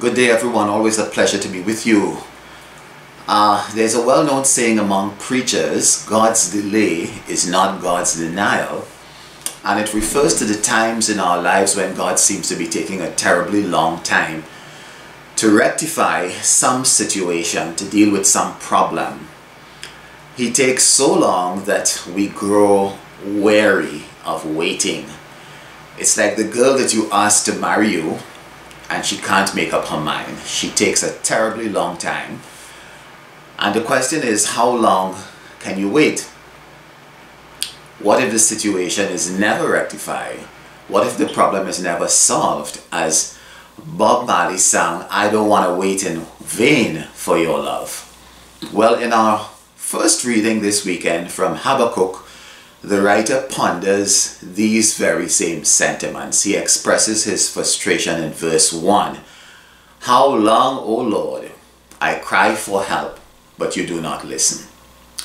Good day, everyone. Always a pleasure to be with you. There's a well-known saying among preachers, God's delay is not God's denial. And it refers to the times in our lives when God seems to be taking a terribly long time to rectify some situation, to deal with some problem. He takes so long that we grow weary of waiting. It's like the girl that you ask to marry you and she can't make up her mind. She takes a terribly long time. And the question is, how long can you wait? What if the situation is never rectified? What if the problem is never solved? As Bob Marley sang, I don't want to wait in vain for your love. Well, in our first reading this weekend from Habakkuk, the writer ponders these very same sentiments. He expresses his frustration in verse 1. How long, O Lord, I cry for help, but you do not listen.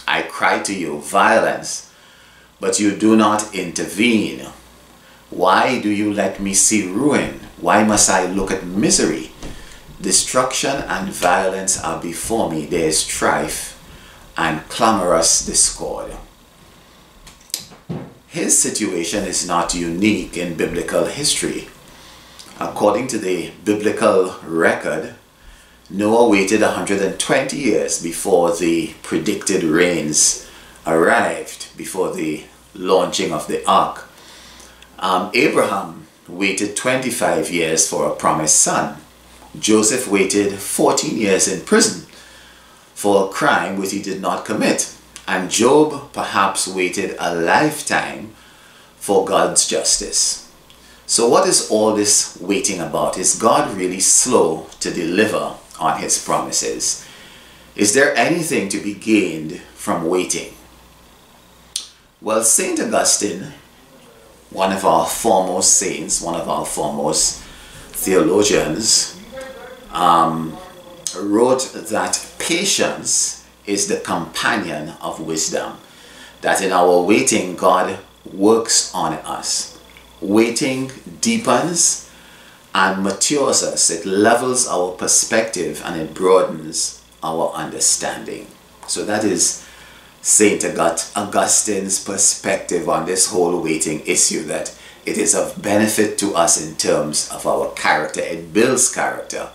I cry to you violence, but you do not intervene. Why do you let me see ruin? Why must I look at misery? Destruction and violence are before me. There is strife and clamorous discord. His situation is not unique in biblical history. According to the biblical record, Noah waited 120 years before the predicted rains arrived, before the launching of the ark. Abraham waited 25 years for a promised son. Joseph waited 14 years in prison for a crime which he did not commit. And Job perhaps waited a lifetime for God's justice. So what is all this waiting about? Is God really slow to deliver on his promises? Is there anything to be gained from waiting? Well, St. Augustine, one of our foremost saints, one of our foremost theologians, wrote that patience is the companion of wisdom. That in our waiting, God works on us. Waiting deepens and matures us. It levels our perspective and it broadens our understanding. So that is St. Augustine's perspective on this whole waiting issue, that it is of benefit to us in terms of our character. It builds character.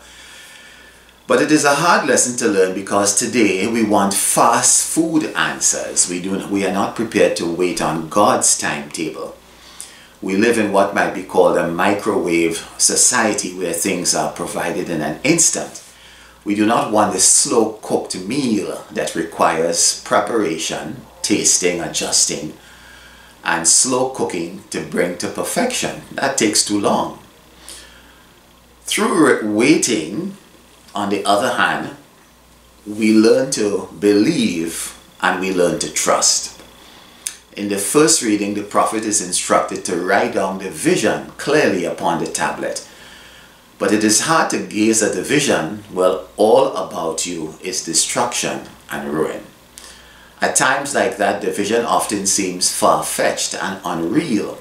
But it is a hard lesson to learn because today we want fast food answers. We are not prepared to wait on God's timetable. We live in what might be called a microwave society where things are provided in an instant. We do not want this slow cooked meal that requires preparation, tasting, adjusting, and slow cooking to bring to perfection. That takes too long. Through waiting, on the other hand, we learn to believe and we learn to trust. In the first reading, the prophet is instructed to write down the vision clearly upon the tablet. But it is hard to gaze at the vision while all about you is destruction and ruin. At times like that, the vision often seems far-fetched and unreal.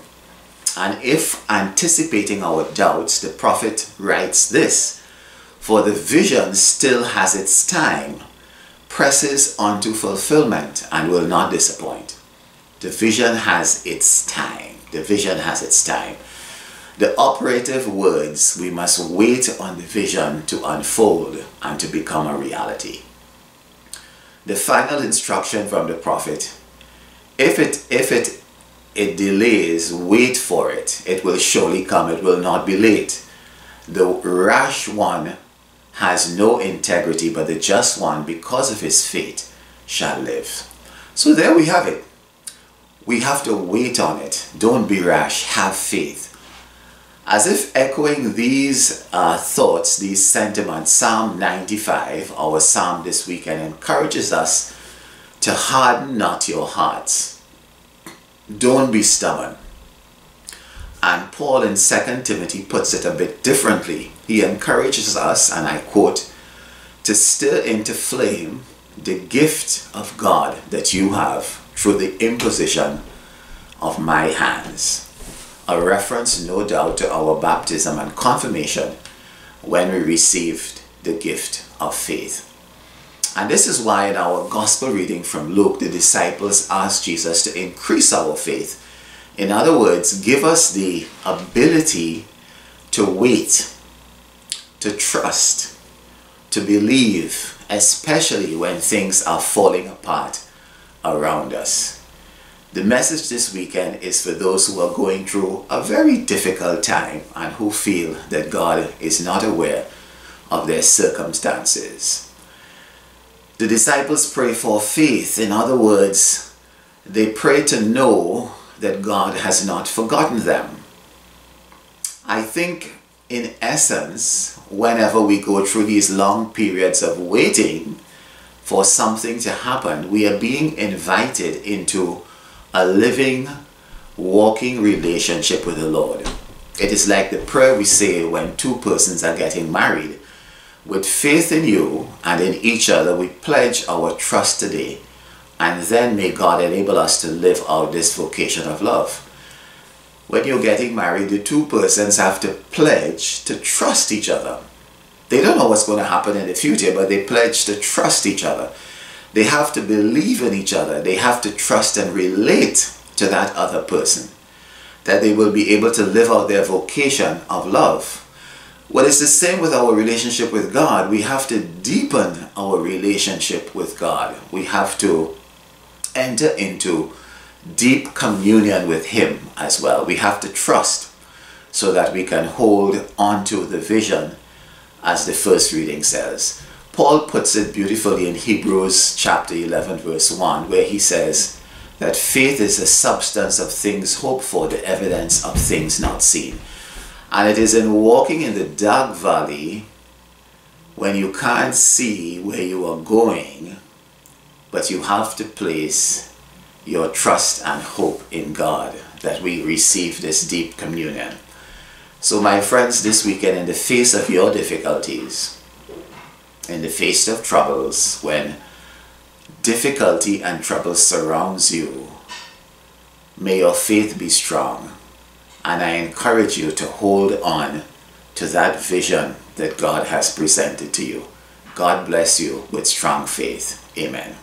And if anticipating our doubts, the prophet writes this: for the vision still has its time, presses on to fulfillment, and will not disappoint. The vision has its time. The vision has its time. The operative words, we must wait on the vision to unfold and to become a reality. The final instruction from the prophet, if it delays, wait for it. It will surely come. It will not be late. The rash one has no integrity, but the just one, because of his faith, shall live. So there we have it. We have to wait on it. Don't be rash. Have faith. As if echoing these thoughts, these sentiments, Psalm 95, our psalm this weekend, encourages us to harden not your hearts. Don't be stubborn. And Paul in 2 Timothy puts it a bit differently. He encourages us, and I quote, to stir into flame the gift of God that you have through the imposition of my hands. A reference, no doubt, to our baptism and confirmation when we received the gift of faith. And this is why in our gospel reading from Luke, the disciples asked Jesus to increase our faith. In other words, give us the ability to wait, to trust, to believe, especially when things are falling apart around us. The message this weekend is for those who are going through a very difficult time and who feel that God is not aware of their circumstances. The disciples pray for faith. In other words, they pray to know that God has not forgotten them. I think in essence, whenever we go through these long periods of waiting for something to happen, we are being invited into a living, walking relationship with the Lord. It is like the prayer we say when two persons are getting married. With faith in you and in each other, we pledge our trust today, and then may God enable us to live out this vocation of love. When you're getting married, the two persons have to pledge to trust each other. They don't know what's going to happen in the future, but they pledge to trust each other. They have to believe in each other. They have to trust and relate to that other person, that they will be able to live out their vocation of love. Well, it's the same with our relationship with God. We have to deepen our relationship with God. We have to enter into deep communion with Him as well. We have to trust so that we can hold on to the vision, as the first reading says. Paul puts it beautifully in Hebrews chapter 11 verse 1, where he says that faith is the substance of things hoped for, the evidence of things not seen. And it is in walking in the dark valley when you can't see where you are going, but you have to place your trust and hope in God, that we receive this deep communion. So my friends, this weekend, in the face of your difficulties, in the face of troubles, when difficulty and trouble surrounds you, may your faith be strong. And I encourage you to hold on to that vision that God has presented to you. God bless you with strong faith. Amen.